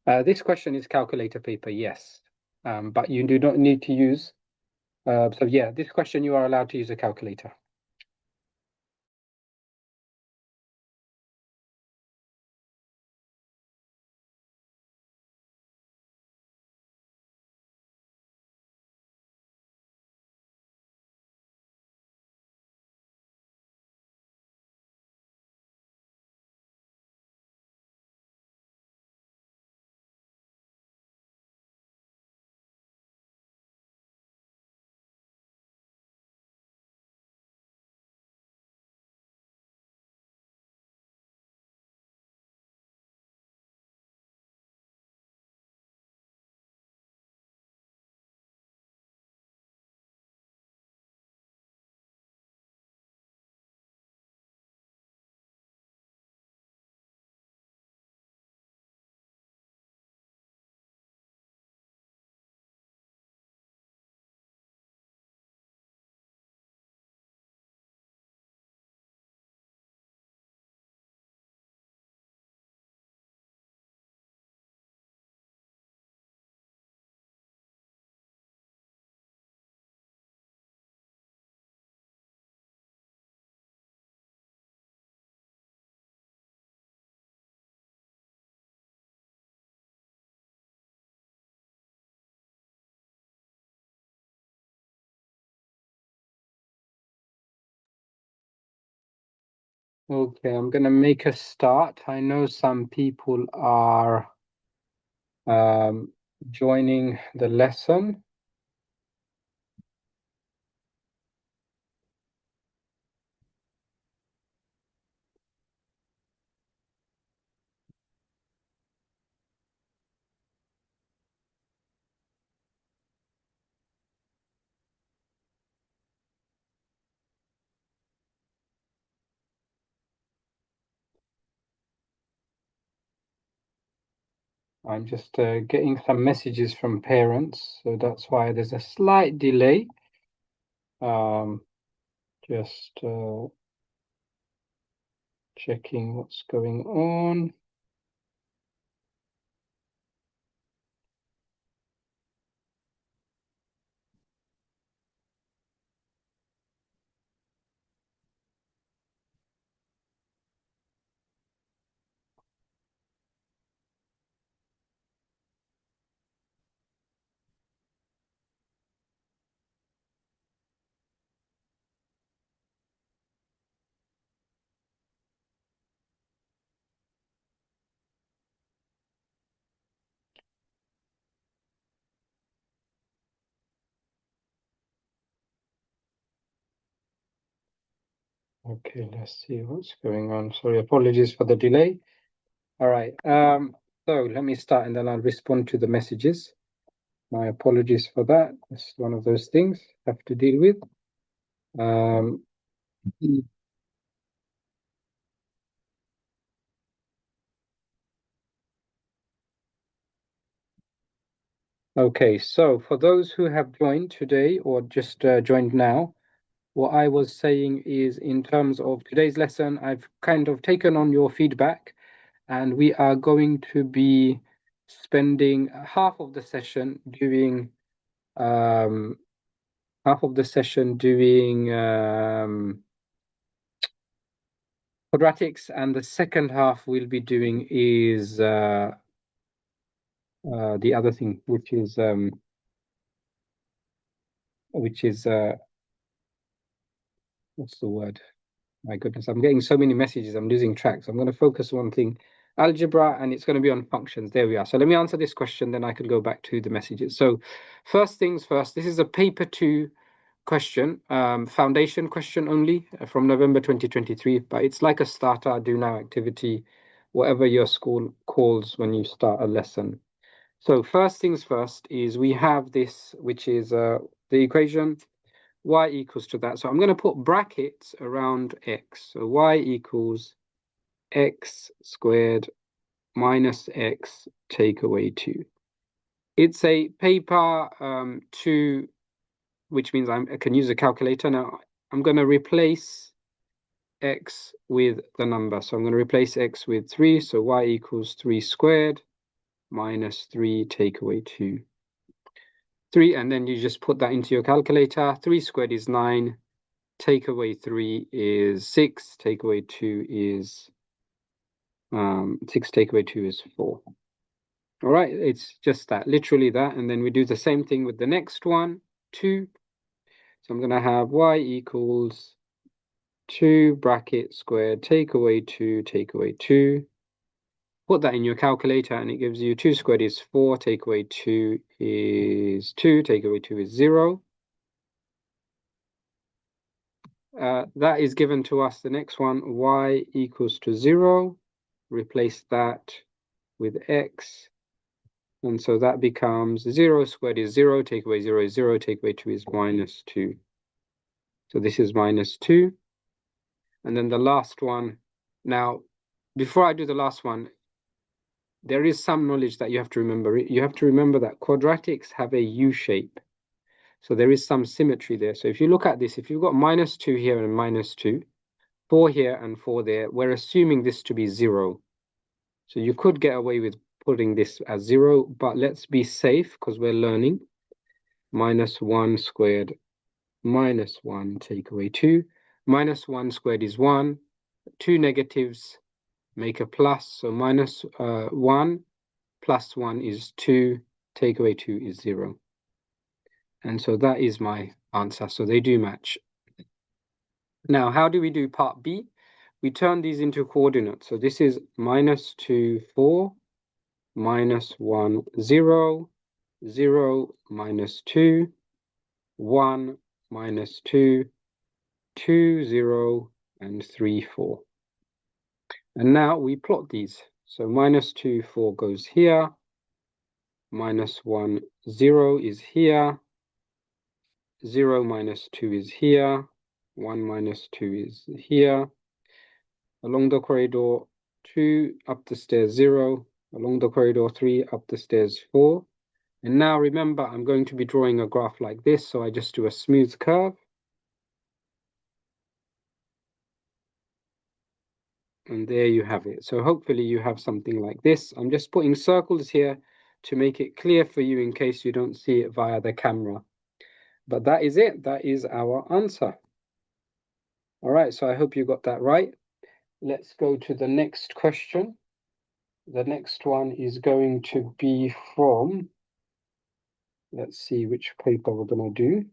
This question is calculator paper, yes. But you do not need to use, so yeah, this question you are allowed to use a calculator. Okay, I'm gonna make a start. I know some people are joining the lesson. I'm just getting some messages from parents, so that's why there's a slight delay. Just checking what's going on. Okay, let's see what's going on. Sorry, apologies for the delay. All right, so let me start and then I'll respond to the messages. My apologies for that. It's one of those things I have to deal with. Um, okay, so for those who have joined today or just joined now, what I was saying is in terms of today's lesson, I've kind of taken on your feedback and we are going to be spending half of the session doing quadratics, and the second half we'll be doing is the other thing, which is what's the word? My goodness, I'm getting so many messages, I'm losing track. So I'm going to focus on one thing, algebra, and it's going to be on functions. There we are. So let me answer this question, then I can go back to the messages. So first things first, this is a paper 2 question, foundation question only from November 2023, but it's like a starter, do now activity, whatever your school calls when you start a lesson. So first things first is we have this, which is the equation y equals to that. So I'm going to put brackets around x. So y equals x squared minus x take away 2. It's a paper 2, which means I can use a calculator. Now I'm going to replace x with the number. So I'm going to replace x with 3. So y equals 3 squared minus 3 take away 2. 3, and then you just put that into your calculator. 3 squared is 9. Take away 3 is 6. Take away 2 is 6. Take away 2 is 4. All right, it's just that, literally that. And then we do the same thing with the next one, 2. So I'm going to have y equals 2 bracket squared, take away 2, take away 2. Put that in your calculator and it gives you 2 squared is 4, take away 2 is 2, take away 2 is 0. That is given to us. The next one, y equals to 0. Replace that with x. And so that becomes 0 squared is 0, take away 0 is 0, take away 2 is minus 2. So this is minus 2. And then the last one. Now, before I do the last one, there is some knowledge that you have to remember. You have to remember that quadratics have a U shape. So there is some symmetry there. So if you look at this, if you've got minus 2 here and minus 2, 4 here and 4 there, we're assuming this to be 0. So you could get away with putting this as 0, but let's be safe because we're learning. Minus 1 squared minus 1 take away 2. Minus 1 squared is 1. 2 negatives make a plus. So minus 1 plus 1 is 2. Take away 2 is 0. And so that is my answer. So they do match. Now, how do we do part B? We turn these into coordinates. So this is minus 2, 4, minus 1, 0, 0, minus 2, 1, minus 2, 2, 0, and 3, 4. And now we plot these. So minus 2, 4 goes here. Minus 1, 0 is here. 0 minus 2 is here. 1 minus 2 is here. Along the corridor, 2 up the stairs, 0. Along the corridor, 3 up the stairs, 4. And now remember, I'm going to be drawing a graph like this, so I just do a smooth curve. And there you have it. So hopefully you have something like this. I'm just putting circles here to make it clear for you in case you don't see it via the camera. But that is it. That is our answer. All right, so I hope you got that right. Let's go to the next question. The next one is going to be from, let's see which paper we're going to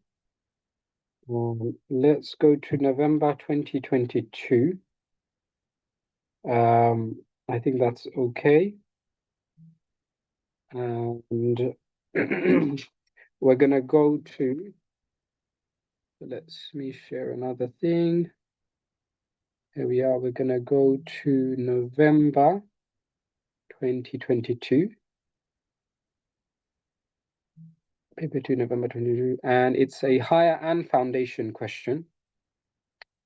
do. Let's go to November 2022. I think that's okay. And we're going to go to, let me share another thing. Here we are. We're going to go to November 2022. Paper 2, November 2022. And it's a higher and foundation question.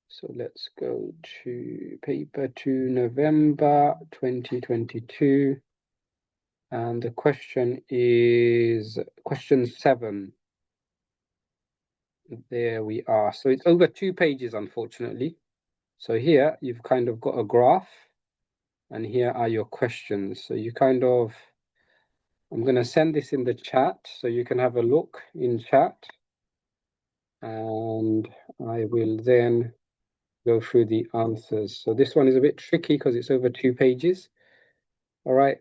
So let's go to paper 2, November 2022. And the question is question 7. There we are. So it's over 2 pages, unfortunately. So here you've kind of got a graph, and here are your questions. So you kind of, I'm going to send this in the chat so you can have a look in chat. And I will then go through the answers. So this one is a bit tricky because it's over 2 pages. All right.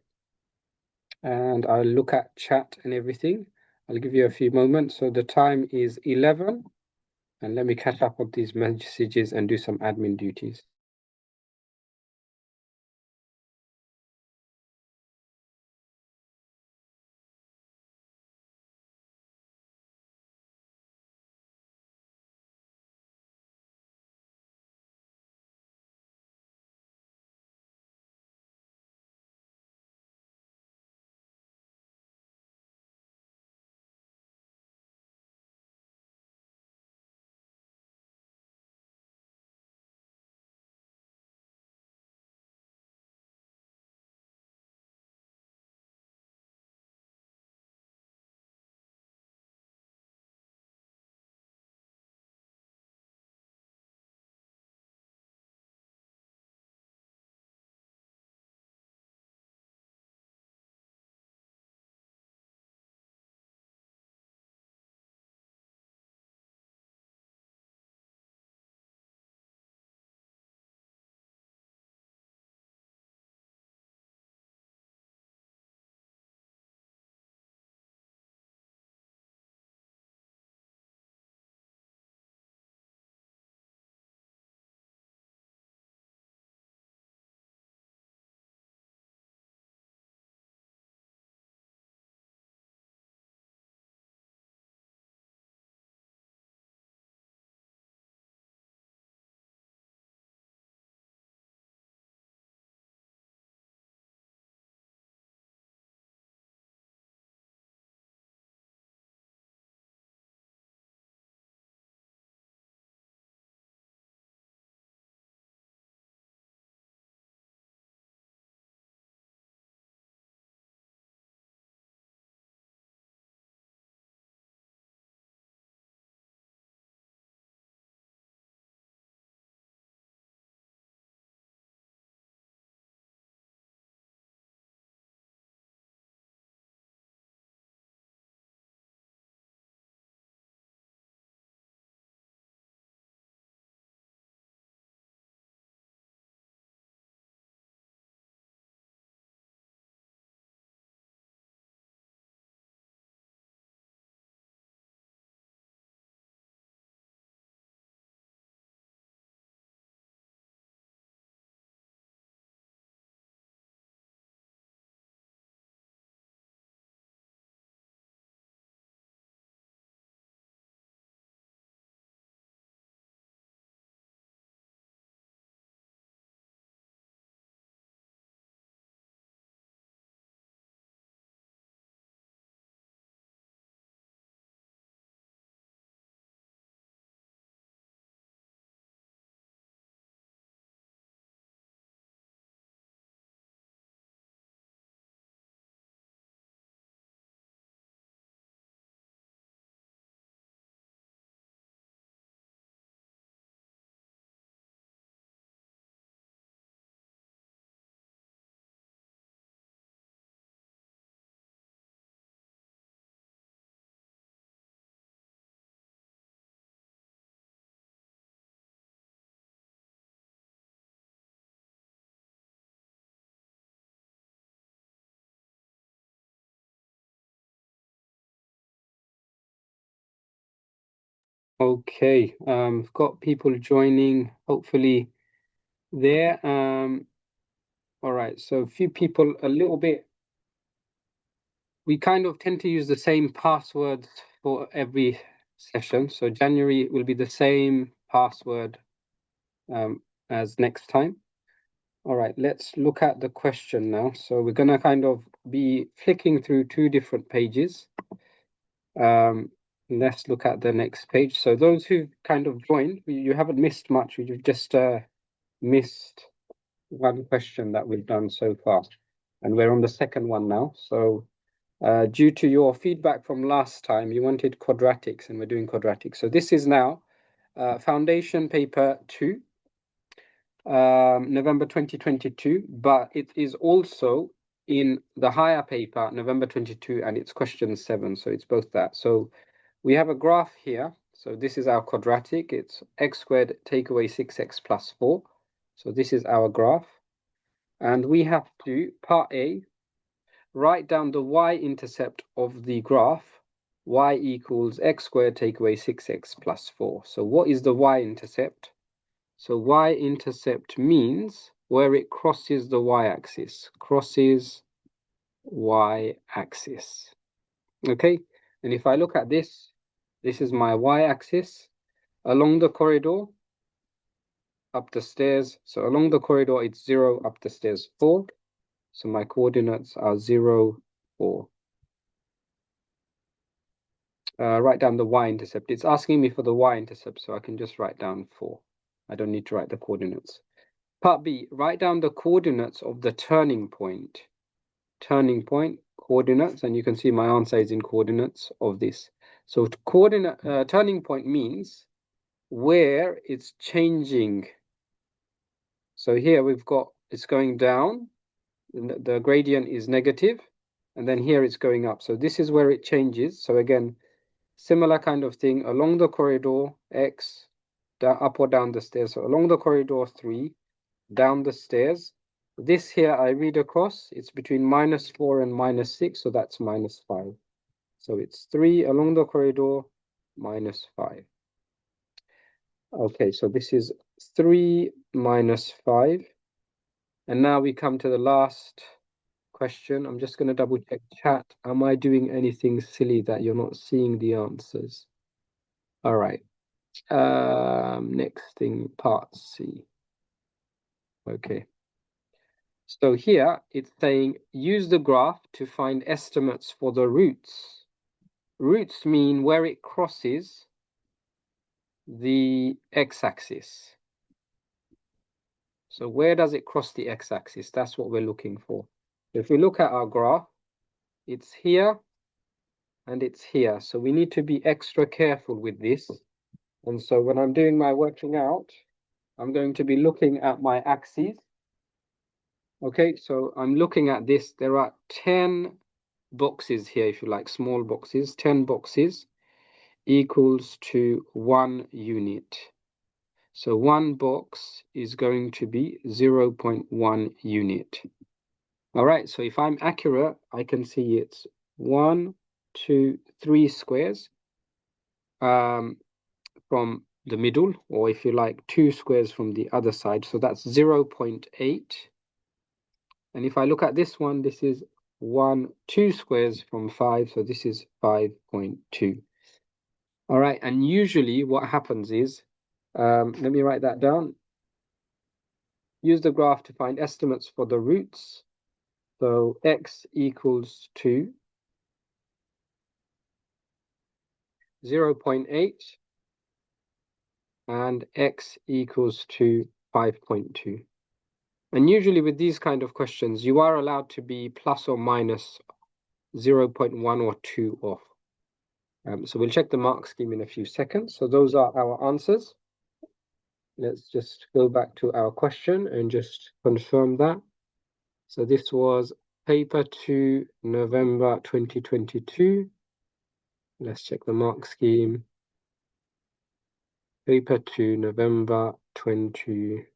And I'll look at chat and everything. I'll give you a few moments. So the time is 11. And let me catch up on these messages and do some admin duties. Okay, we've got people joining, hopefully there. All right, so a few people, a little bit, we kind of tend to use the same passwords for every session. So January will be the same password as next time. All right, let's look at the question now. So we're going to kind of be flicking through two different pages. Let's look at the next page. So those who kind of joined, you haven't missed much. You've just missed one question that we've done so far. And we're on the second one now. So due to your feedback from last time, you wanted quadratics, and we're doing quadratics. So this is now foundation paper 2, November 2022, but it is also in the higher paper, November 22, and it's question 7. So it's both that. So we have a graph here. So this is our quadratic. It's x squared take away 6x plus 4. So this is our graph. And we have to, part A, write down the y-intercept of the graph. Y equals x squared take away 6x plus 4. So what is the y-intercept? So y-intercept means where it crosses the y-axis. Crosses y-axis. Okay? And if I look at this, this is my y-axis. Along the corridor, up the stairs. So along the corridor, it's 0, up the stairs 4. So my coordinates are 0, 4. Write down the y-intercept. It's asking me for the y-intercept, so I can just write down 4. I don't need to write the coordinates. Part B, write down the coordinates of the turning point. Turning point, coordinates, and you can see my answer is in coordinates of this. So turning point means where it's changing. So here we've got, it's going down, the gradient is negative, and then here it's going up. So this is where it changes. So again, similar kind of thing, along the corridor, x, up or down the stairs. So along the corridor, 3, down the stairs. This here I read across, it's between -4 and -6, so that's -5. So it's 3 along the corridor, -5. Okay, so this is 3 minus 5. And now we come to the last question. I'm just going to double check chat. Am I doing anything silly that you're not seeing the answers? All right. Next thing, part C. Okay. So here it's saying use the graph to find estimates for the roots. Roots mean where it crosses the x-axis. So where does it cross the x-axis? That's what we're looking for. If we look at our graph, it's here and it's here. So we need to be extra careful with this. And so when I'm doing my working out, I'm going to be looking at my axes. Okay, so I'm looking at this. There are 10 boxes here, if you like, small boxes. 10 boxes equals to 1 unit. So one box is going to be 0.1 unit. All right, so if I'm accurate, I can see it's 1, 2, 3 squares from the middle, or if you like, 2 squares from the other side. So that's 0.8. And if I look at this one, this is 2 squares from 5. So this is 5.2. All right, and usually what happens is, let me write that down. Use the graph to find estimates for the roots. So x equals to 0.8 and x equals to 5.2. And usually with these kind of questions, you are allowed to be plus or minus 0.1 or 2 off. So we'll check the mark scheme in a few seconds. So those are our answers. Let's just go back to our question and just confirm that. So this was paper 2, November 2022. Let's check the mark scheme. Paper 2, November 2022.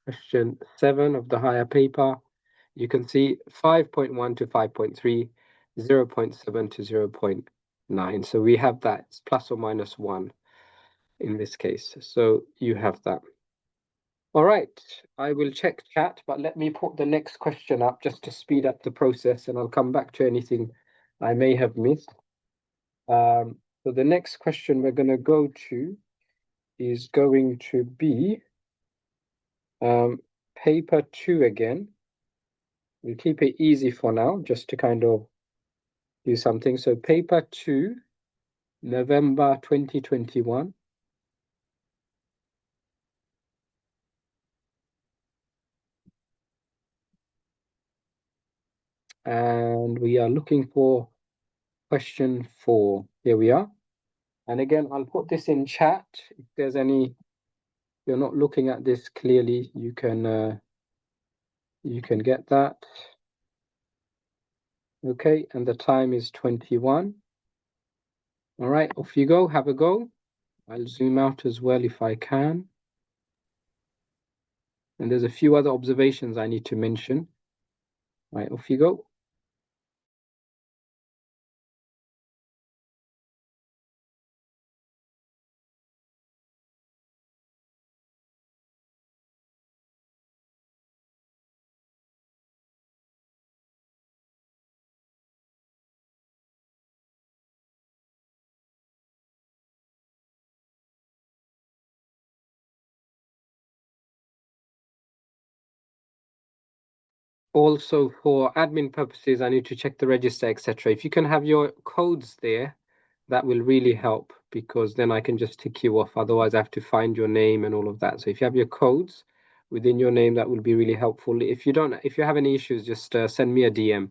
Question 7 of the higher paper. You can see 5.1 to 5.3, 0.7 to 0.8. 9. So we have that. It's plus or minus 1 in this case. So you have that. All right, I will check chat, but let me put the next question up just to speed up the process, and I'll come back to anything I may have missed. So the next question we're going to go to is going to be paper 2 again. We'll keep it easy for now, just to kind of do something. So paper 2, November 2021. And we are looking for question 4. Here we are. And again, I'll put this in chat. If there's any, you're not looking at this clearly, you can get that. Okay, and the time is 21. All right, off you go, have a go. I'll zoom out as well if I can. And there's a few other observations I need to mention. All right, off you go. Also, for admin purposes, I need to check the register, etc. If you can have your codes there, that will really help, because then I can just tick you off. Otherwise, I have to find your name and all of that. So if you have your codes within your name, that will be really helpful. If you have any issues, just send me a DM.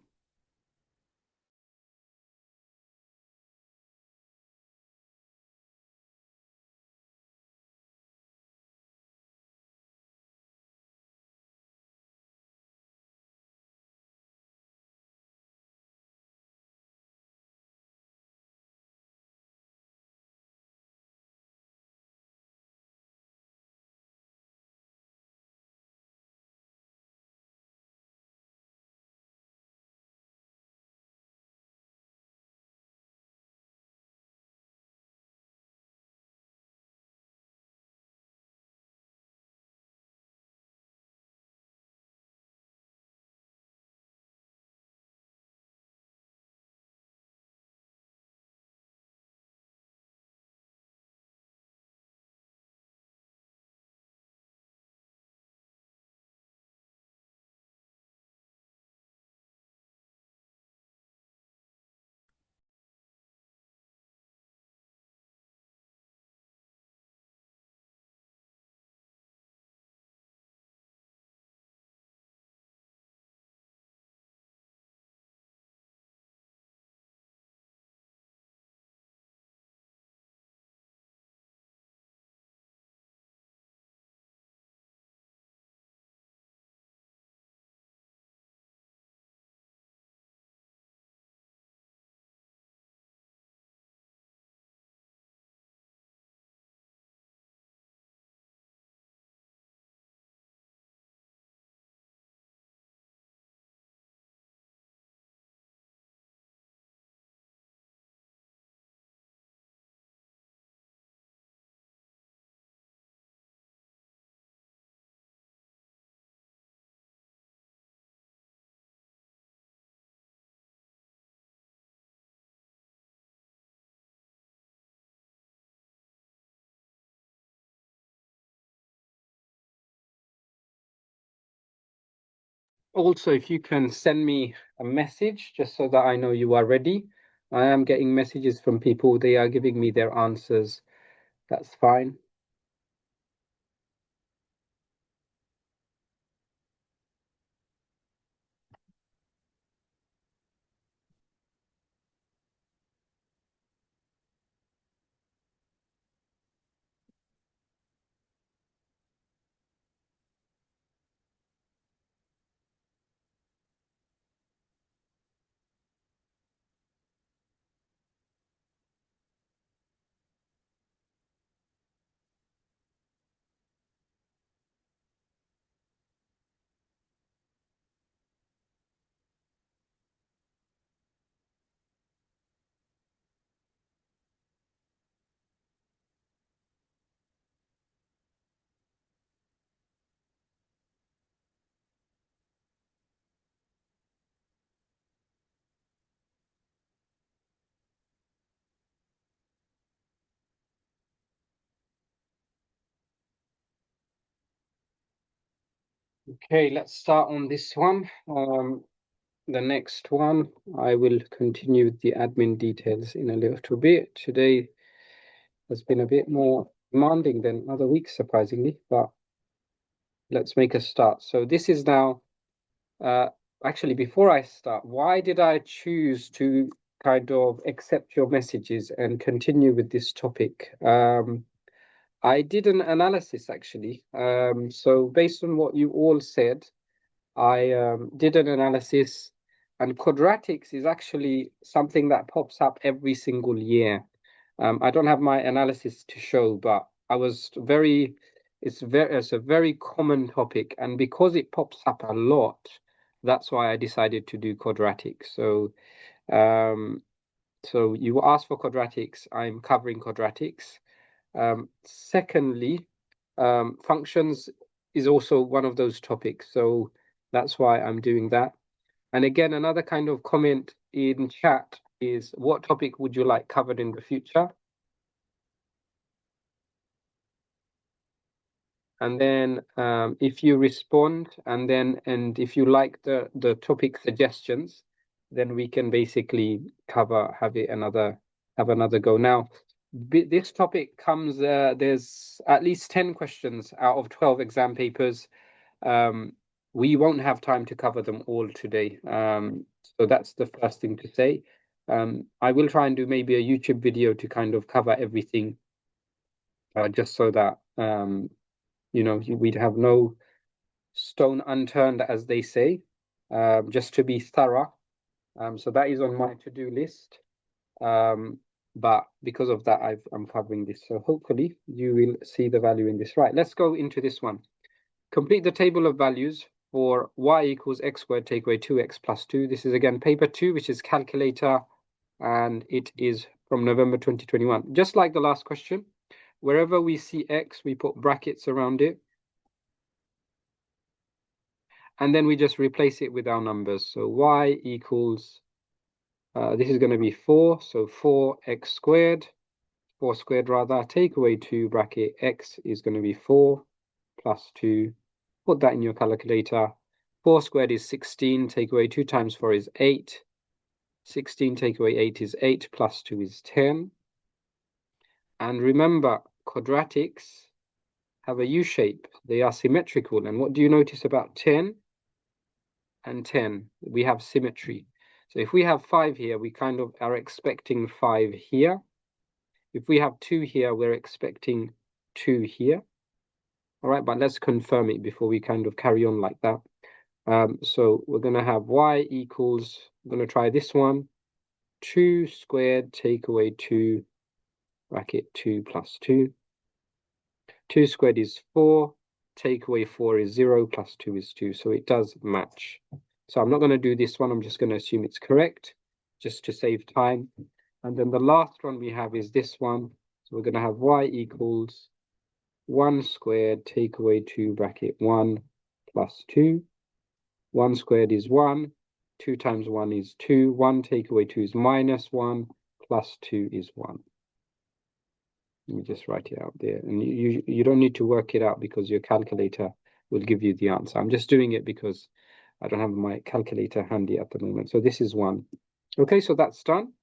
Also, if you can send me a message just so that I know you are ready. I am getting messages from people. They are giving me their answers. That's fine. Okay, let's start on this one. The next one, I will continue with the admin details in a little bit. Today has been a bit more demanding than other weeks, surprisingly, but let's make a start. So this is now, uh, actually, before I start, why did I choose to kind of accept your messages and continue with this topic? I did an analysis actually. So based on what you all said, I did an analysis, and quadratics is actually something that pops up every single year. I don't have my analysis to show, but I was very, it's a very common topic, and because it pops up a lot, that's why I decided to do quadratics. Um, so you asked for quadratics, I'm covering quadratics. Secondly, functions is also one of those topics, so that's why I'm doing that. And again, another kind of comment in chat is, what topic would you like covered in the future? And then if you respond, and if you like the topic suggestions, then we can basically have another go. Now, this topic comes, there's at least 10 questions out of 12 exam papers. We won't have time to cover them all today. So that's the first thing to say. I will try and do maybe a YouTube video to kind of cover everything, just so that we'd have no stone unturned, as they say, just to be thorough. So that is on my to-do list. But because of that, I'm covering this. So hopefully you will see the value in this. Right, let's go into this one. Complete the table of values for y equals x squared take away 2x plus 2. This is again paper 2, which is calculator, and it is from November 2021. Just like the last question, wherever we see x, we put brackets around it. And then we just replace it with our numbers. So y equals, this is going to be 4, so 4x squared, 4 squared rather, take away 2 bracket, x is going to be 4 plus 2. Put that in your calculator. 4 squared is 16, take away 2 times 4 is 8. 16 take away 8 is 8, plus 2 is 10. And remember, quadratics have a U shape. They are symmetrical. And what do you notice about 10 and 10? We have symmetry. So if we have 5 here, we kind of are expecting 5 here. If we have 2 here, we're expecting 2 here. All right, but let's confirm it before we kind of carry on like that. So we're going to have y equals, I'm going to try this one, 2 squared take away 2, bracket 2 plus 2. 2 squared is 4, take away 4 is 0, plus 2 is 2. So it does match. So I'm not going to do this one. I'm just going to assume it's correct, just to save time. And then the last one we have is this one. So we're going to have y equals 1 squared take away 2, bracket 1 plus 2. 1 squared is 1. 2 times 1 is 2. 1 take away 2 is minus 1. Plus 2 is 1. Let me just write it out there. And you don't need to work it out because your calculator will give you the answer. I'm just doing it because I don't have my calculator handy at the moment. So this is 1. Okay, so that's done.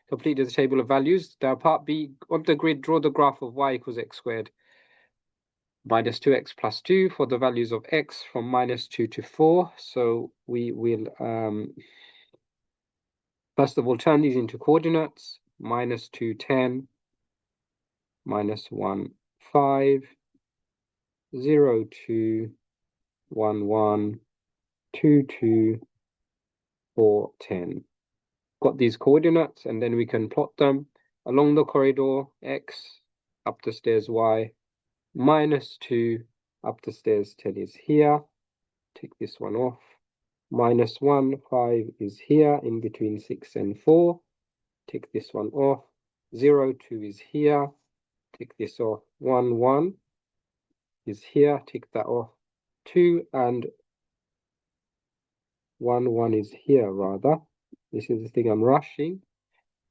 Completed the table of values. Now part B, on the grid, draw the graph of y equals x squared minus 2x plus 2 for the values of x from minus 2 to 4. So we will, first of all, turn these into coordinates. Minus 2, 10, minus 1, 5, 0, 2, 1, 1, 2, 2, 4, 10. Got these coordinates, and then we can plot them along the corridor, x, up the stairs, y, minus 2, up the stairs, 10 is here. Take this one off. Minus 1, 5 is here, in between 6 and 4. Take this one off. 0, 2 is here. Take this off. 1, 1 is here. Take that off. 2 and 1, 1 is here, rather. This is the thing I'm rushing.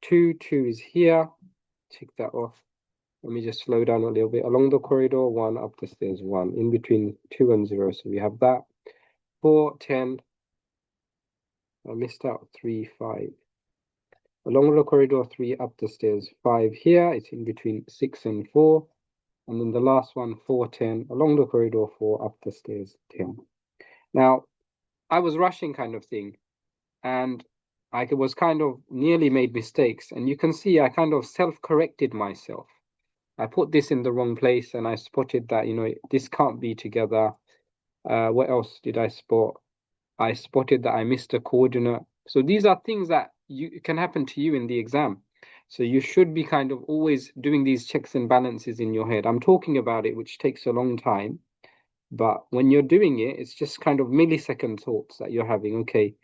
2, 2 is here. Take that off. Let me just slow down a little bit. Along the corridor, 1, up the stairs, 1. In between 2 and 0, so we have that. 4, 10. I missed out 3, 5. Along the corridor, 3, up the stairs, 5 here. It's in between 6 and 4. And then the last one, 4, 10. Along the corridor, 4, up the stairs, 10. Now, I was rushing kind of thing. And I was kind of nearly made mistakes. And you can see I kind of self-corrected myself. I put this in the wrong place and I spotted that, this can't be together. What else did I spot? I spotted that I missed a coordinate. So these are things that can happen to you in the exam. So you should be kind of always doing these checks and balances in your head. I'm talking about it, which takes a long time. But when you're doing it, it's just kind of millisecond thoughts that you're having. Okay.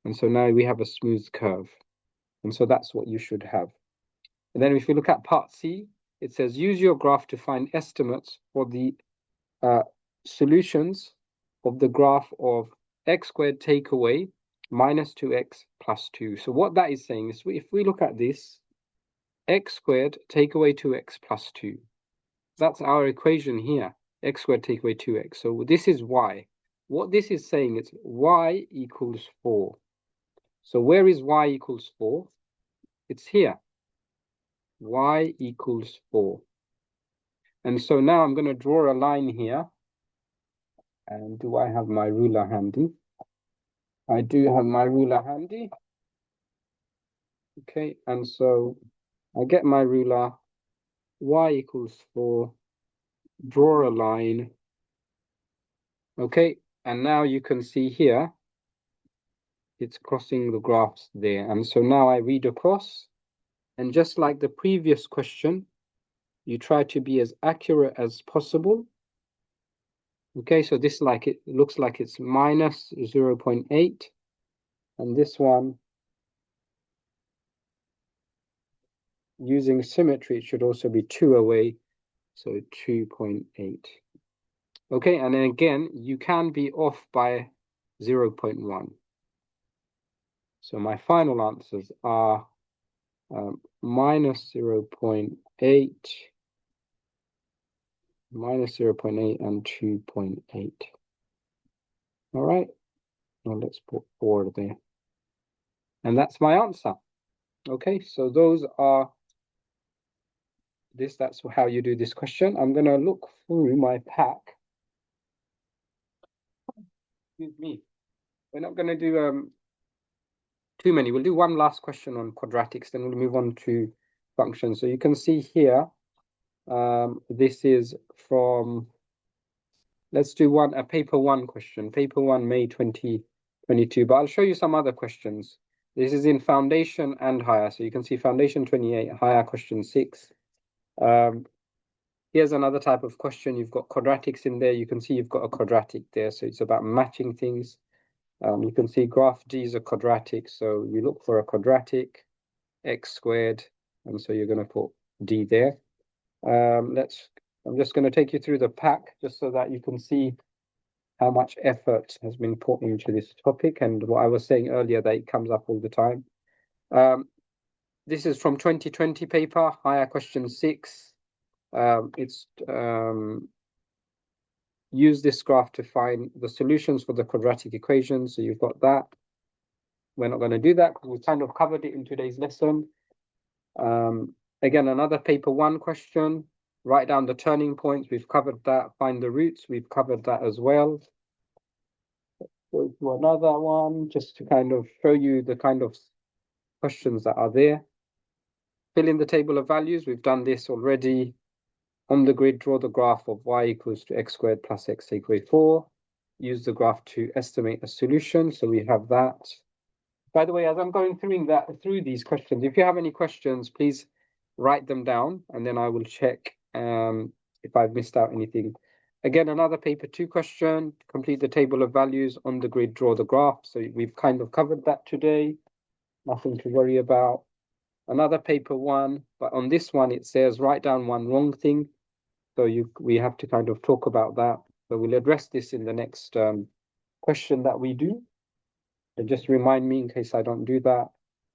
And so now we have a smooth curve. And so that's what you should have. And then if you look at part C, it says use your graph to find estimates for the solutions of the graph of x squared take away minus 2x plus 2. So what that is saying is if we look at this, x squared take away 2x plus 2. That's our equation here, x squared take away 2x. So this is y. What this is saying is y equals 4. So where is y equals 4? It's here. Y equals 4. And so now I'm going to draw a line here. And do I have my ruler handy? I do have my ruler handy. Okay, and so I get my ruler, y equals 4, draw a line. Okay, and now you can see here, it's crossing the graphs there. And so now I read across, and just like the previous question, you try to be as accurate as possible. Okay, so this it looks like it's minus 0.8, and this one, using symmetry, it should also be 2 away, so 2.8. Okay, and then again, you can be off by 0.1. So my final answers are minus 0.8, minus 0.8, and 2.8. All right, now let's put 4 there. And that's my answer. Okay, so those are that's how you do this question. I'm going to look through my pack. Excuse me. We're not going to do too many. We'll do one last question on quadratics, then we'll move on to functions. So you can see here, this is from, let's do a paper 1 question, paper 1, May 2022, but I'll show you some other questions. This is in foundation and higher. So you can see foundation 28, higher question 6. Here's another type of question. You've got quadratics in there. You can see you've got a quadratic there. So it's about matching things. You can see graph G is a quadratic. So you look for a quadratic, x squared. And so you're going to put D there. I'm just going to take you through the pack just so that you can see how much effort has been put into this topic. And what I was saying earlier, that it comes up all the time. This is from 2020 paper, higher question 6. Use this graph to find the solutions for the quadratic equation. So you've got that. We're not going to do that because we kind of covered it in today's lesson. Again, another paper 1 question. Write down the turning points. We've covered that. Find the roots. We've covered that as well. Go to another one just to kind of show you the kind of questions that are there. Fill in the table of values. We've done this already. On the grid, draw the graph of y equals to x squared plus x take away 4. Use the graph to estimate a solution. So we have that. By the way, as I'm going through these questions, if you have any questions, please write them down, and then I will check if I've missed out anything. Again, another paper 2 question. Complete the table of values. On the grid, draw the graph. So we've kind of covered that today. Nothing to worry about. Another paper 1, but on this one, it says write down one wrong thing. So we have to kind of talk about that. So we'll address this in the next question that we do. And just remind me in case I don't do that.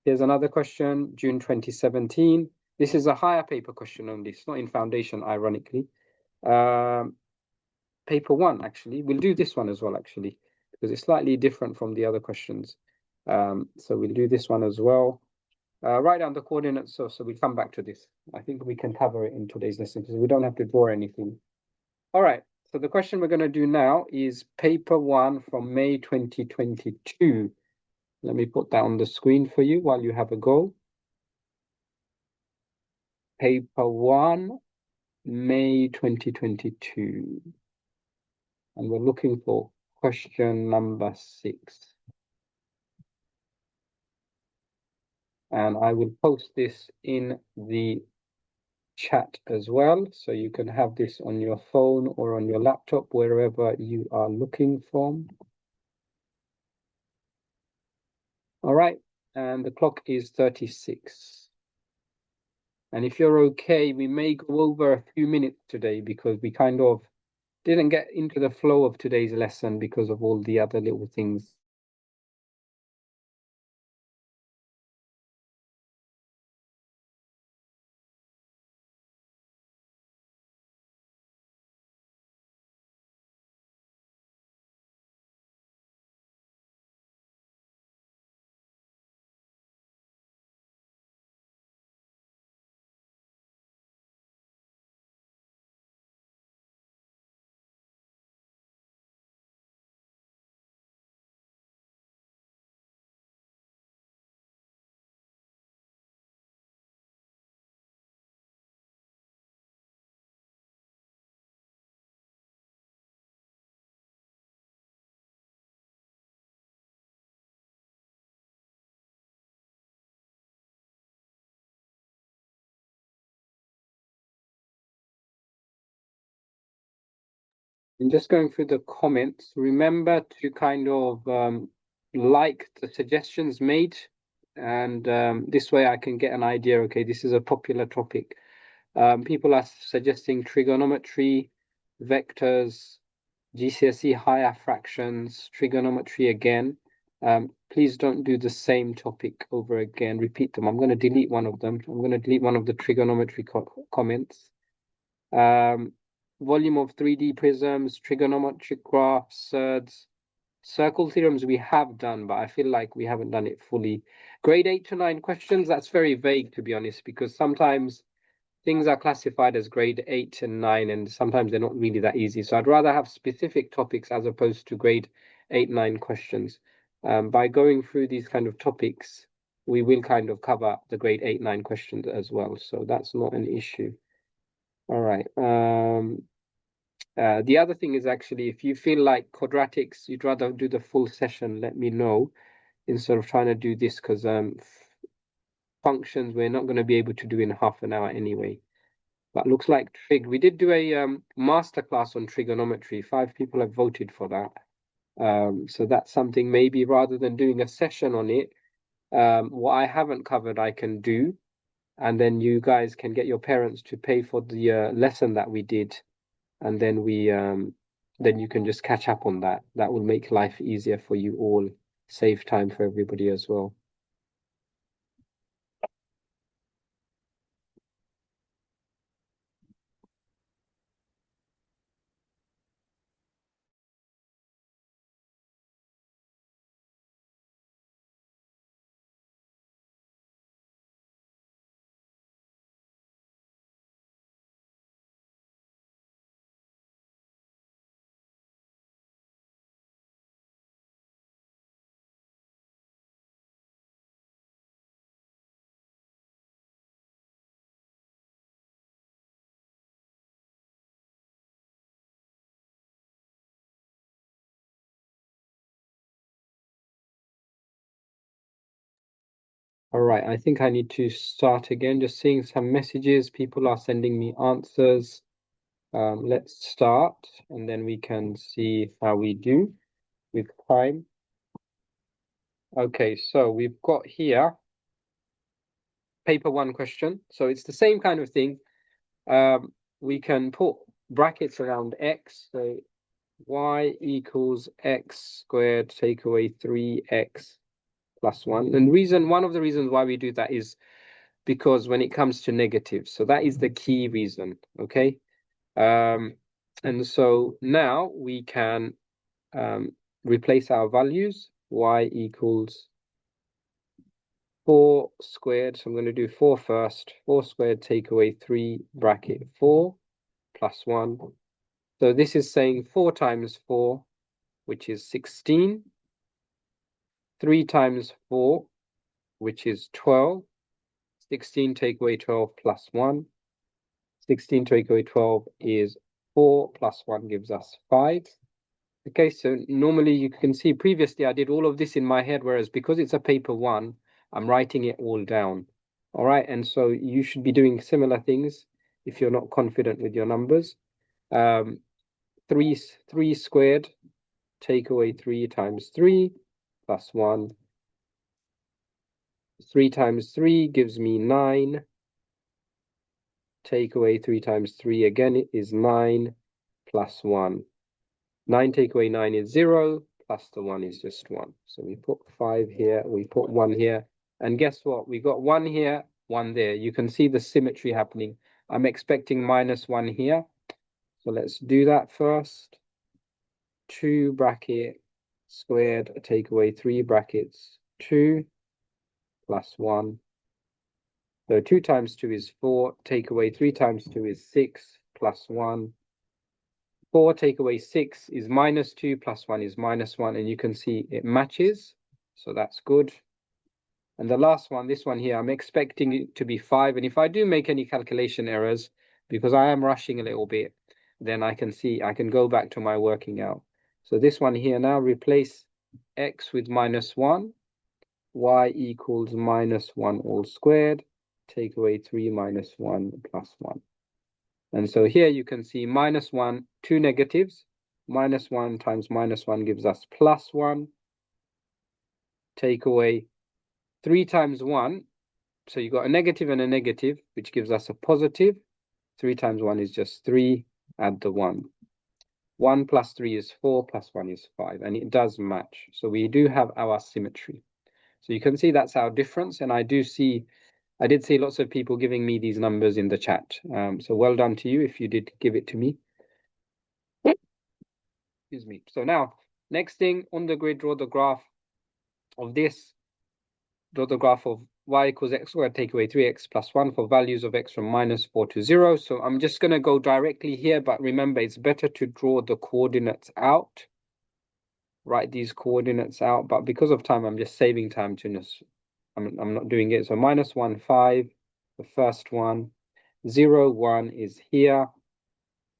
Here's another question, June 2017. This is a higher paper question only. It's not in foundation, ironically. Paper one, actually. We'll do this one as well, actually, because it's slightly different from the other questions. So we'll do this one as well. Write down the coordinates, so we'll come back to this. I think we can cover it in today's lesson because we don't have to draw anything. All right, so the question we're going to do now is paper one from May 2022. Let me put that on the screen for you while you have a go. Paper one, May 2022. And we're looking for question number 6. And I will post this in the chat as well, so you can have this on your phone or on your laptop, wherever you are looking from. All right, and the clock is 36. And if you're okay, we may go over a few minutes today because we kind of didn't get into the flow of today's lesson because of all the other little things. And just going through the comments, remember to kind of like the suggestions made, and this way I can get an idea, okay, this is a popular topic. People are suggesting trigonometry, vectors, GCSE higher fractions, trigonometry again. Please don't do the same topic over again, repeat them. I'm going to delete one of them. I'm going to delete one of the trigonometry comments. Volume of 3D prisms, trigonometric graphs, surds, circle theorems we have done, but I feel like we haven't done it fully. Grade 8 to 9 questions, that's very vague, to be honest, because sometimes things are classified as grade 8 and 9, and sometimes they're not really that easy. So I'd rather have specific topics as opposed to grade 8, 9 questions. By going through these kind of topics, we will kind of cover the grade 8, 9 questions as well. So that's not an issue. All right. The other thing is actually, if you feel like quadratics, you'd rather do the full session, let me know instead of trying to do this, because functions we're not going to be able to do in half an hour anyway. But looks like trig. We did do a masterclass on trigonometry. 5 people have voted for that. So that's something, maybe rather than doing a session on it, what I haven't covered I can do, and then you guys can get your parents to pay for the lesson that we did, and then then you can just catch up on that. That will make life easier for you all, save time for everybody as well. All right, I think I need to start again, just seeing some messages. People are sending me answers. Let's start, and then we can see how we do with time. Okay, so we've got here paper 1 question. So it's the same kind of thing. We can put brackets around x. So y equals x squared, take away 3x plus 1. And one of the reasons why we do that is because when it comes to negatives. So that is the key reason, okay? And so now we can replace our values. Y equals 4 squared. So I'm going to do 4 first. 4 squared, take away 3, bracket 4, plus 1. So this is saying 4 times 4, which is 16. 3 times 4, which is 12. 16 take away 12 plus 1. 16 take away 12 is 4 plus 1 gives us 5. Okay, so normally you can see previously I did all of this in my head, whereas because it's a paper 1, I'm writing it all down. All right, and so you should be doing similar things if you're not confident with your numbers. 3 squared, take away 3 times 3 plus 1. 3 times 3 gives me 9. Take away 3 times 3 again is 9 plus 1. 9 take away 9 is 0, plus the 1 is just 1. So we put 5 here, we put 1 here. And guess what? We got 1 here, 1 there. You can see the symmetry happening. I'm expecting minus 1 here. So let's do that first. 2 bracket squared, take away 3 brackets 2 plus 1. So 2 times 2 is 4, take away 3 times 2 is 6 plus 1. 4 take away 6 is minus 2 plus 1 is minus 1, and you can see it matches, so that's good. And the last one, this one here, I'm expecting it to be 5, and if I do make any calculation errors, because I am rushing a little bit, then I can see, I can go back to my working out. So this one here now, replace x with minus 1, y equals minus 1 all squared, take away 3 minus 1 plus 1. And so here you can see minus 1, 2 negatives. Minus 1 times minus 1 gives us plus 1. Take away 3 times 1. So you got a negative and a negative, which gives us a positive. 3 times 1 is just 3. Add the 1. 1 plus 3 is 4, plus 1 is 5. And it does match. So we do have our symmetry. So you can see that's our difference. And I did see lots of people giving me these numbers in the chat. So well done to you if you did give it to me. Excuse me. So now, next thing on the grid, draw the graph of this. Draw the graph of y equals x squared, take away 3x plus 1 for values of x from minus 4 to 0. So I'm just going to go directly here, but remember, it's better to draw the coordinates out. Write these coordinates out, but because of time, I'm just saving time to just, I'm not doing it. So minus 1, 5, the first one. 0, 1 is here.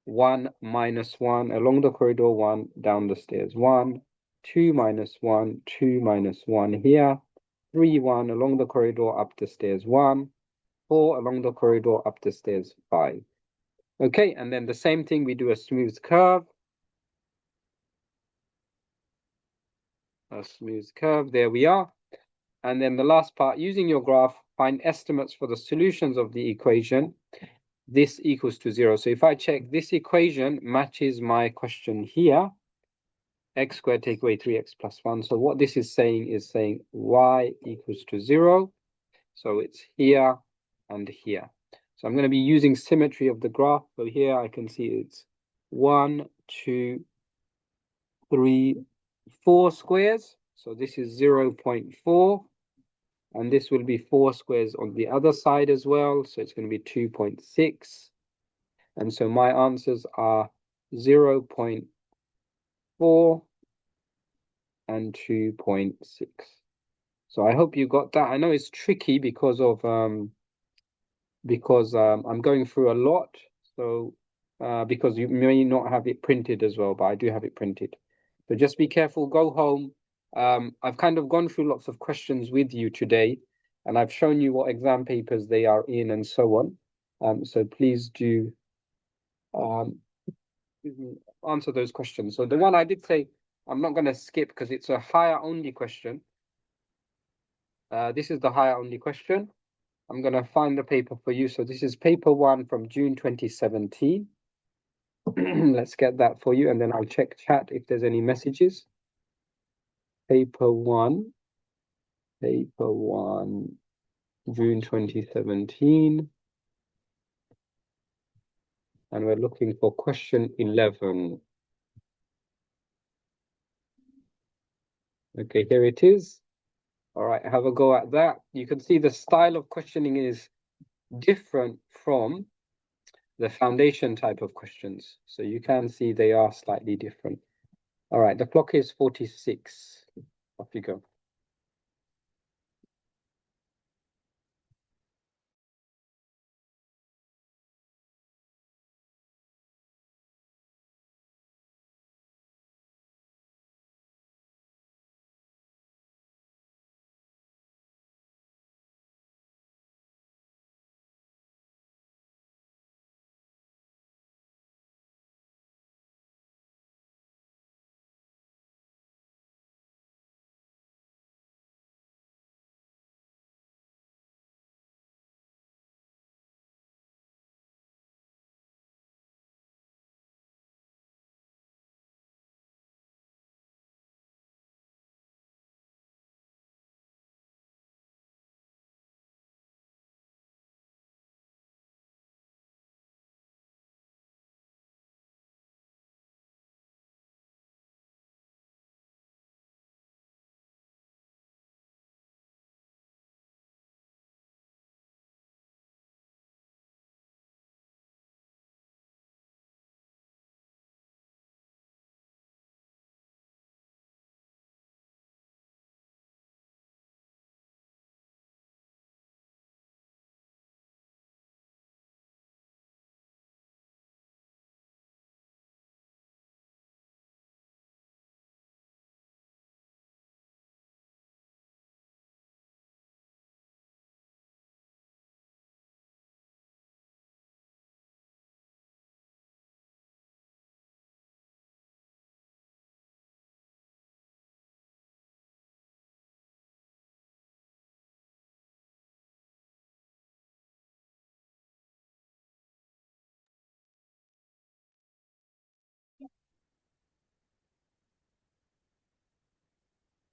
1 minus 1 along the corridor, 1 down the stairs, 1, 2 minus 1, 2 minus 1 here, 3, 1 along the corridor up the stairs, 1, 4 along the corridor up the stairs, 5. Okay, and then the same thing, we do a smooth curve. A smooth curve, there we are. And then the last part, using your graph, find estimates for the solutions of the equation. This equals to 0. So if I check, this equation matches my question here. X squared take away 3x plus 1. So what this is saying y equals to 0. So it's here and here. So I'm going to be using symmetry of the graph. So here I can see it's 1, 2, 3, 4 squares. So this is 0.4. And this will be 4 squares on the other side as well. So it's going to be 2.6. And so my answers are 0.4 and 2.6. So I hope you got that. I know it's tricky because of I'm going through a lot. So because you may not have it printed as well, but I do have it printed. So just be careful, go home. I've kind of gone through lots of questions with you today, and I've shown you what exam papers they are in and so on. So please do answer those questions. So the one I did say, I'm not going to skip because it's a higher only question. This is the higher only question. I'm going to find the paper for you. So this is paper 1 from June 2017. Let's get that for you, and then I'll check chat if there's any messages. Paper 1. June 2017. And we're looking for question 11. Okay, here it is. All right, have a go at that. You can see the style of questioning is different from the foundation type of questions. So you can see they are slightly different. All right, the clock is 46. Off you go.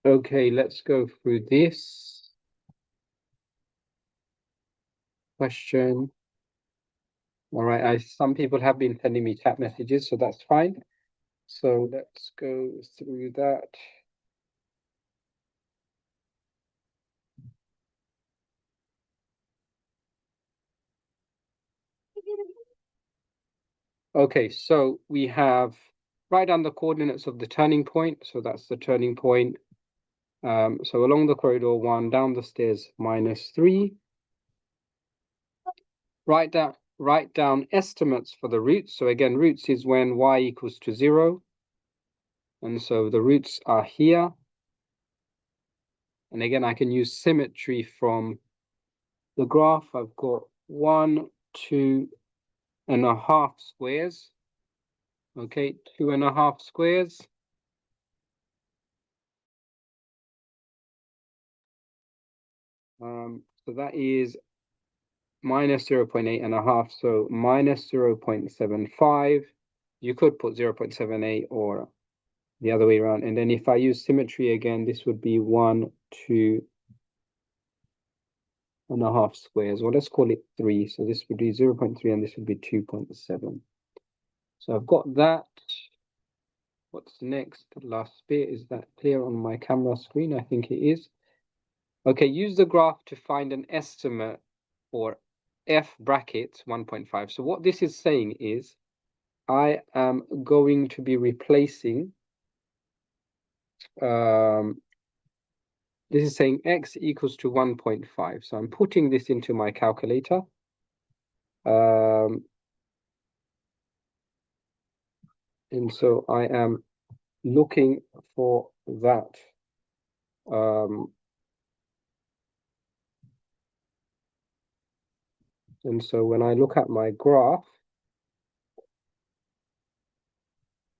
Okay, let's go through this question. All right, some people have been sending me chat messages, so that's fine. So let's go through that. Okay, so we have write down the coordinates of the turning point. So that's the turning point. So along the corridor 1, down the stairs -3. Write down estimates for the roots. So again, roots is when y equals to 0. And so the roots are here. And again, I can use symmetry from the graph. I've got 1, 2.5 squares. Okay, 2.5 squares. So that is minus 0.8.5, so minus 0.75. You could put 0.78 or the other way around. And then if I use symmetry again, this would be 1, 2.5 squares, or let's call it 3. So this would be 0.3 and this would be 2.7. So I've got that. What's next? The last bit, is that clear on my camera screen? I think it is. Okay, use the graph to find an estimate for f bracket 1.5. So what this is saying is I am going to be replacing, this is saying x equals to 1.5. So I'm putting this into my calculator. And so I am looking for that. And so when I look at my graph,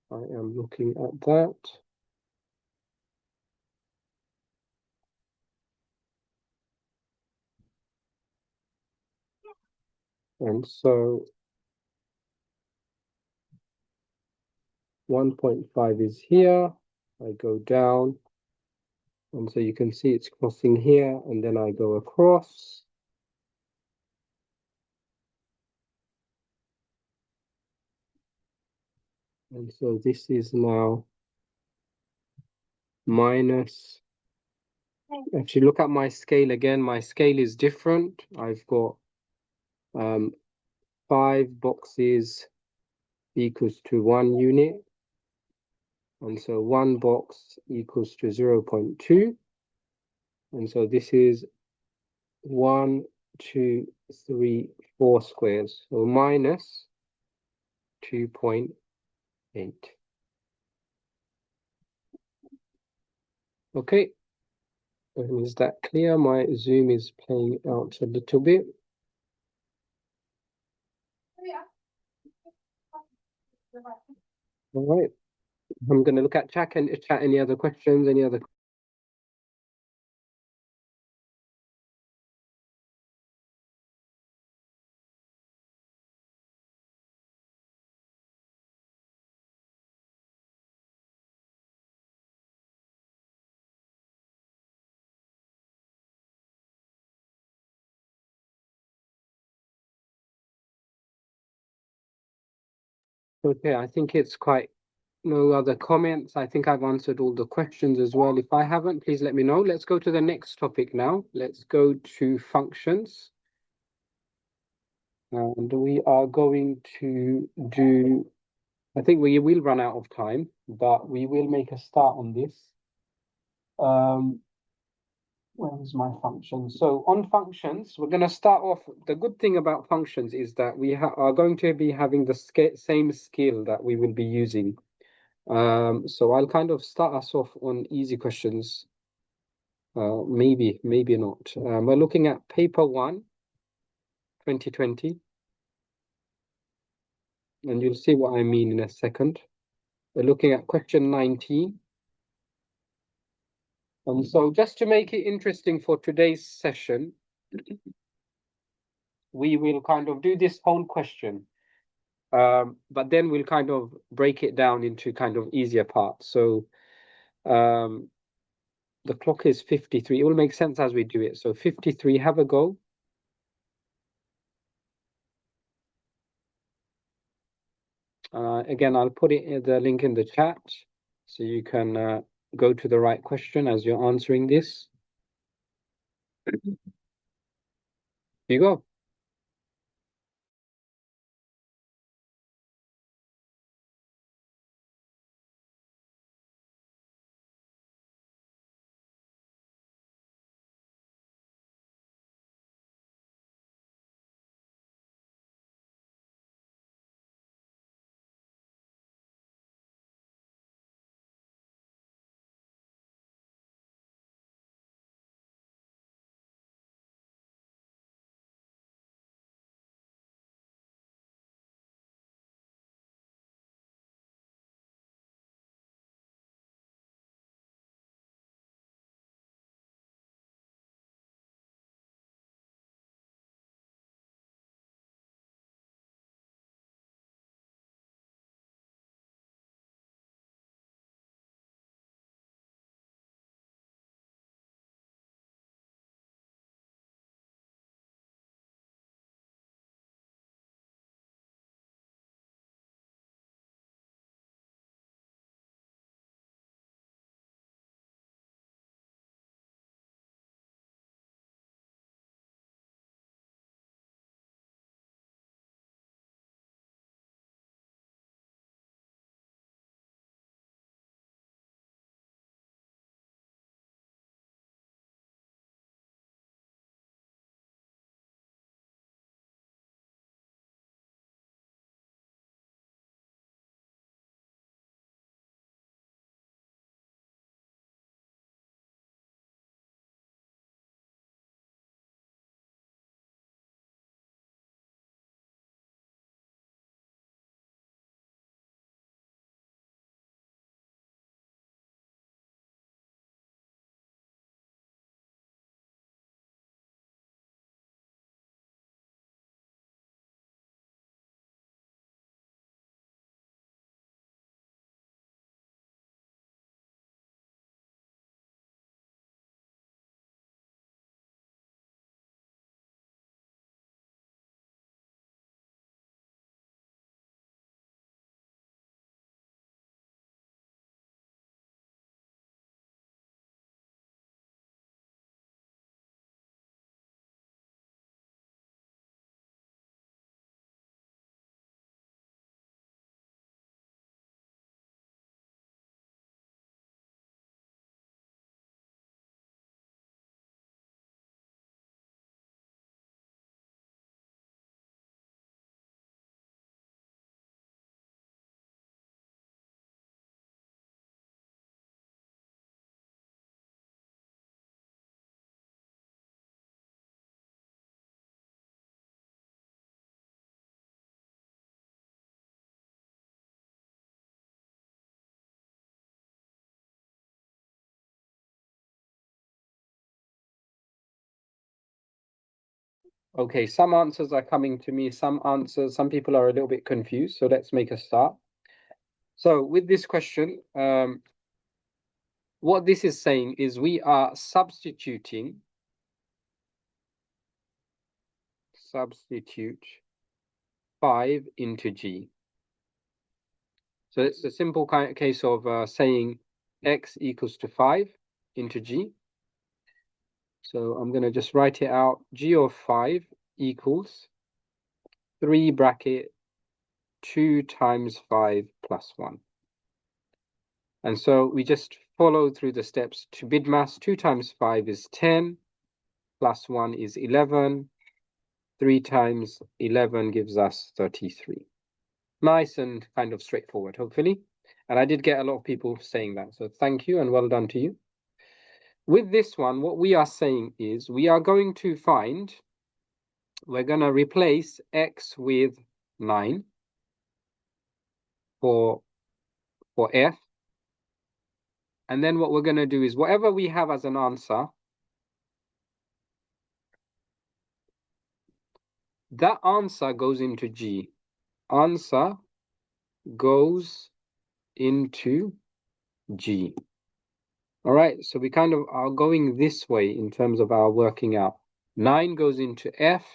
I am looking at that. And so 1.5 is here. I go down. And so you can see it's crossing here, and then I go across. And so this is now minus, actually look at my scale again. My scale is different. I've got um, 5 boxes equals to 1 unit. And so 1 box equals to 0.2. And so this is 1, 2, 3, 4 squares. So minus 2.8. Okay. And is that clear? My Zoom is playing out a little bit. All right. I'm going to look at chat and chat. Any other questions? Any other? Okay, I think it's quite no other comments. I think I've answered all the questions as well. If I haven't, please let me know. Let's go to the next topic now. Let's go to functions. And we are going to do, I think we will run out of time, but we will make a start on this. Where is my function? So on functions, we're going to start off. The good thing about functions is that we are going to be having the same skill that we will be using. So I'll kind of start us off on easy questions. Maybe not. We're looking at paper 1, 2020, and you'll see what I mean in a second. We're looking at question 19. And so just to make it interesting for today's session, we will kind of do this whole question. But then we'll kind of break it down into kind of easier parts. So the clock is 53. It will make sense as we do it. So 53, have a go. Again, I'll put the link in the chat so you can go to the right question as you're answering this. Here you go. Okay, some answers are coming to me, some people are a little bit confused. So let's make a start. So with this question, what this is saying is we are substitute 5 into G. So it's a simple case of saying x equals to 5 into G. So I'm going to just write it out. G of 5 equals 3 bracket 2 times 5 plus 1. And so we just follow through the steps to BIDMAS. 2 times 5 is 10, plus 1 is 11. 3 times 11 gives us 33. Nice and kind of straightforward, hopefully. And I did get a lot of people saying that. So thank you and well done to you. With this one, what we are saying is we are going to find, we're going to replace x with 9 for f. And then what we're going to do is whatever we have as an answer, that answer goes into G. Answer goes into G. All right, so we kind of are going this way in terms of our working out. 9 goes into F,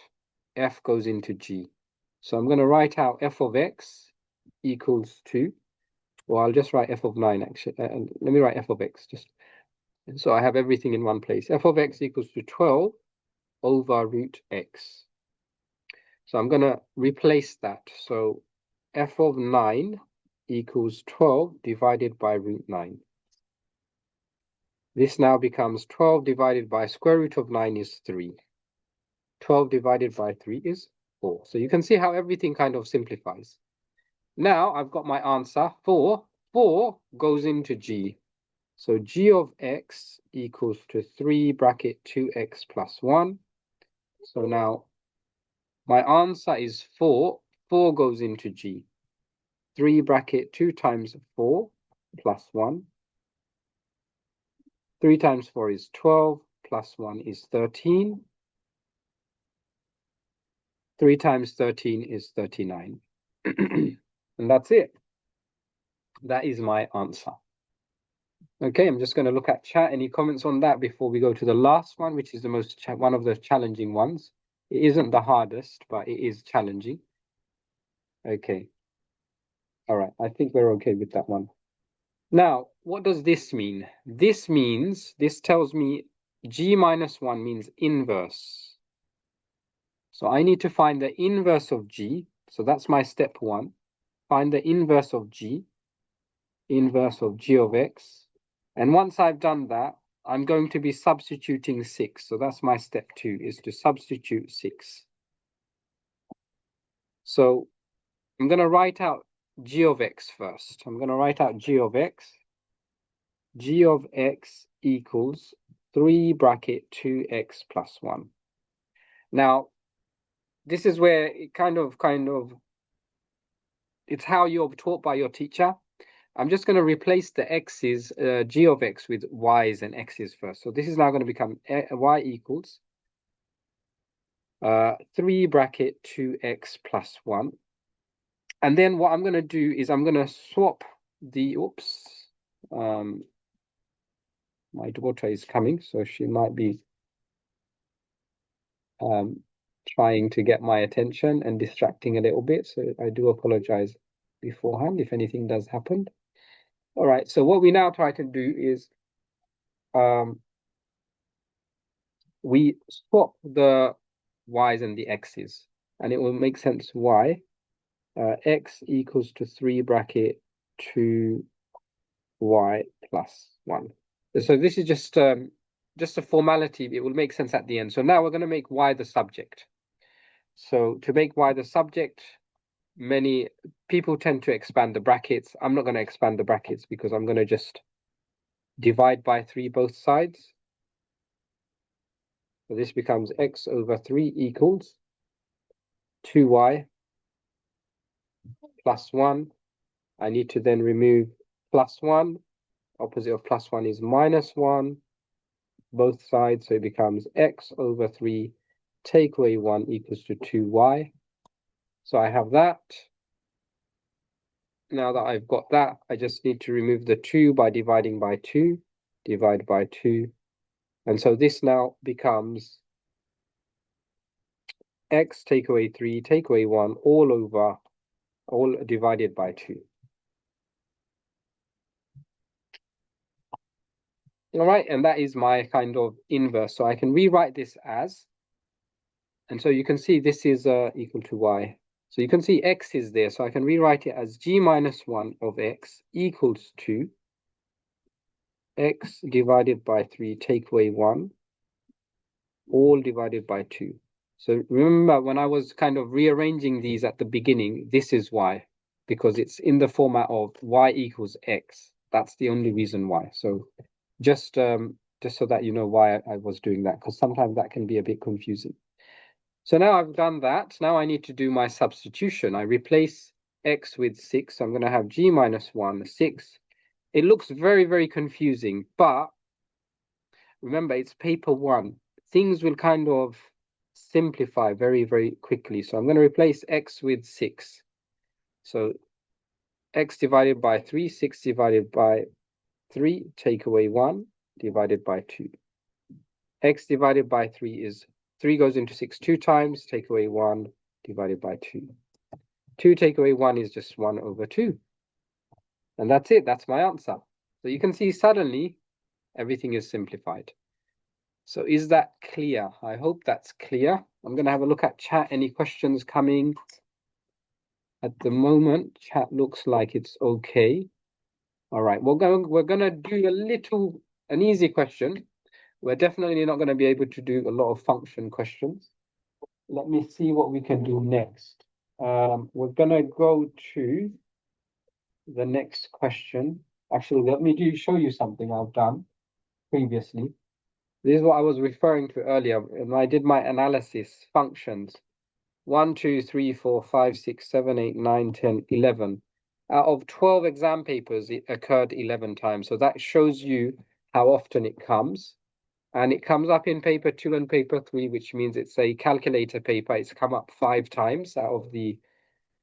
F goes into G. So I'm going to write out f of x equals 2. Well, I'll just write f of 9 actually. Let me write f of x just so I have everything in one place. F of x equals to 12 over root x. So I'm going to replace that. So f of 9 equals 12 divided by root 9. This now becomes 12 divided by square root of 9 is 3. 12 divided by 3 is 4. So you can see how everything kind of simplifies. Now I've got my answer. 4 goes into G. So G of x equals to 3 bracket 2x plus 1. So now my answer is 4. 4 goes into G. 3 bracket 2 times 4 plus 1. 3 times 4 is 12, plus 1 is 13. 3 times 13 is 39. And that's it. That is my answer. Okay, I'm just going to look at chat. Any comments on that before we go to the last one, which is the most one of the challenging ones. It isn't the hardest, but it is challenging. Okay. All right, I think we're okay with that one. Now, what does this mean? This means, this tells me G minus 1 means inverse. So I need to find the inverse of G. So that's my step 1. Find the inverse of G of x. And once I've done that, I'm going to be substituting 6. So that's my step 2, is to substitute 6. So I'm going to write out G of x first. I'm going to write out G of x. G of x equals 3 bracket 2x plus 1. Now, this is where it kind of, it's how you're taught by your teacher. I'm just going to replace the x's, g of x with y's and x's first. So this is now going to become y equals 3 bracket 2x plus 1. And then what I'm going to do is I'm going to swap the, my daughter is coming, so she might be trying to get my attention and distracting a little bit. So I do apologize beforehand if anything does happen. All right, so what we now try to do is we swap the y's and the x's, and it will make sense why. X equals to 3 bracket 2y plus 1. So this is just a formality. It will make sense at the end. So now we're going to make y the subject. So to make y the subject, many people tend to expand the brackets. I'm not going to expand the brackets because I'm going to just divide by 3 both sides. So this becomes x over 3 equals 2y plus 1. I need to then remove plus 1. Opposite of plus 1 is minus 1. Both sides, so it becomes x over 3 take away 1 equals to 2y. So I have that. Now that I've got that, I just need to remove the 2 by dividing by 2, divide by 2. And so this now becomes x take away 3, take away 1, all divided by 2. All right, and that is my kind of inverse. So I can rewrite this as, and so you can see this is equal to y. So you can see x is there, so I can rewrite it as g minus 1 of x equals to x divided by 3, take away 1, all divided by 2. So remember, when I was kind of rearranging these at the beginning, this is why, because it's in the format of y equals x. That's the only reason why. So just so that you know why I was doing that, because sometimes that can be a bit confusing. So now I've done that. Now I need to do my substitution. I replace x with 6. So I'm going to have g minus 1, 6. It looks very, very confusing, but remember, it's paper 1. Things will kind of simplify very, very quickly. So I'm going to replace x with 6. So x divided by 3, 6 divided by 3, take away 1, divided by 2. X divided by 3 is 3 goes into 6 2 times, take away 1, divided by 2. 2 take away 1 is just 1 over 2. And that's it. That's my answer. So you can see suddenly everything is simplified. So is that clear? I hope that's clear. I'm going to have a look at chat. Any questions coming? At the moment, chat looks like it's okay. All right, we're going to do an easy question. We're definitely not going to be able to do a lot of function questions. Let me see what we can do next. We're going to go to the next question. Actually, let me show you something I've done previously. This is what I was referring to earlier. And I did my analysis functions. 1, 2, 3, 4, 5, 6, 7, 8, 9, 10, 11. Out of 12 exam papers, it occurred 11 times. So that shows you how often it comes. And it comes up in paper 2 and paper 3, which means it's a calculator paper. It's come up 5 times out of the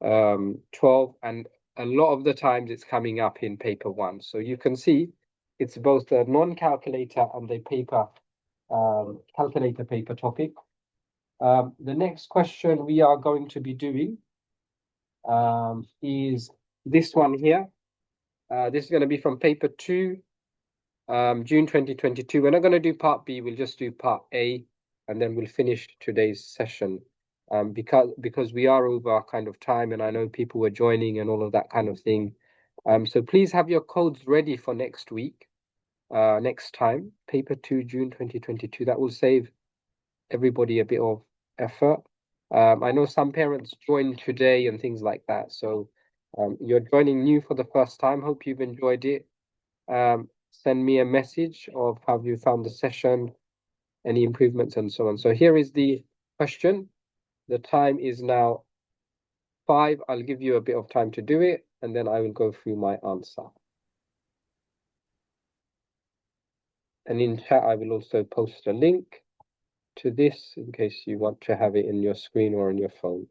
12. And a lot of the times it's coming up in paper 1. So you can see it's both a non-calculator and a paper calculator paper topic. The next question we are going to be doing is this one here. This is going to be from paper 2, June 2022. We're not going to do part B, we'll just do part A, and then we'll finish today's session. Because we are over kind of time, and I know people were joining and all of that kind of thing. So please have your codes ready for next week, next time, paper 2, June 2022. That will save everybody a bit of effort. I know some parents joined today and things like that. So you're joining new for the first time. Hope you've enjoyed it. Send me a message of how you found the session, any improvements and so on. So here is the question. The time is now 5. I'll give you a bit of time to do it, and then I will go through my answer. And in chat, I will also post a link to this in case you want to have it in your screen or on your phone.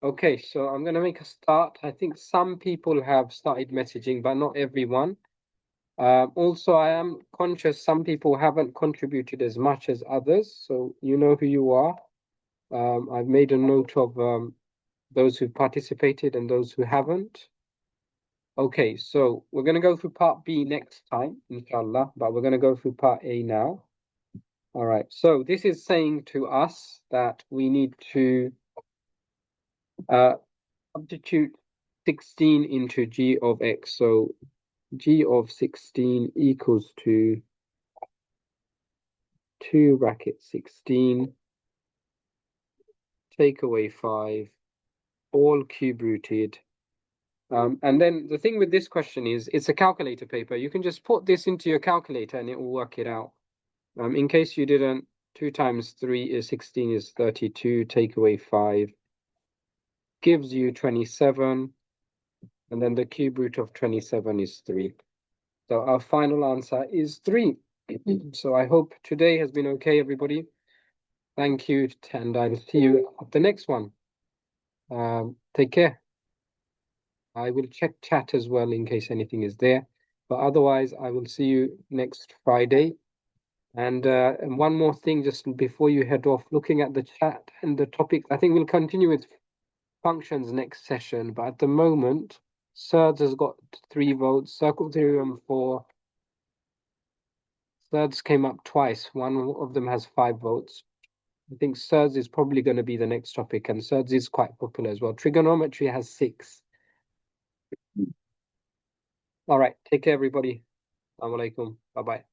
Okay, so I'm going to make a start. I think some people have started messaging, but not everyone. Also, I am conscious some people haven't contributed as much as others, so you know who you are. I've made a note of those who participated and those who haven't. Okay, so we're going to go through part B next time, inshallah, but we're going to go through part A now. All right, so this is saying to us that we need to uh, substitute 16 into g of x. So g of 16 equals to 2 bracket 16, take away 5, all cube rooted. And then the thing with this question is it's a calculator paper. You can just put this into your calculator and it will work it out. In case you didn't, 2 times 3 is 16 is 32, take away 5 gives you 27, and then the cube root of 27 is 3. So our final answer is 3. So I hope today has been okay, everybody. Thank you, and I'll see you at the next one. Take care. I will check chat as well in case anything is there. But otherwise, I will see you next Friday. And one more thing, just before you head off, looking at the chat and the topic, I think we'll continue with functions next session. But at the moment, Surds has got 3 votes, circle theorem 4. Surds came up twice. One of them has 5 votes. I think Surds is probably going to be the next topic, and Surds is quite popular as well. Trigonometry has 6. All right, take care, everybody. Assalamu alaikum. Bye-bye.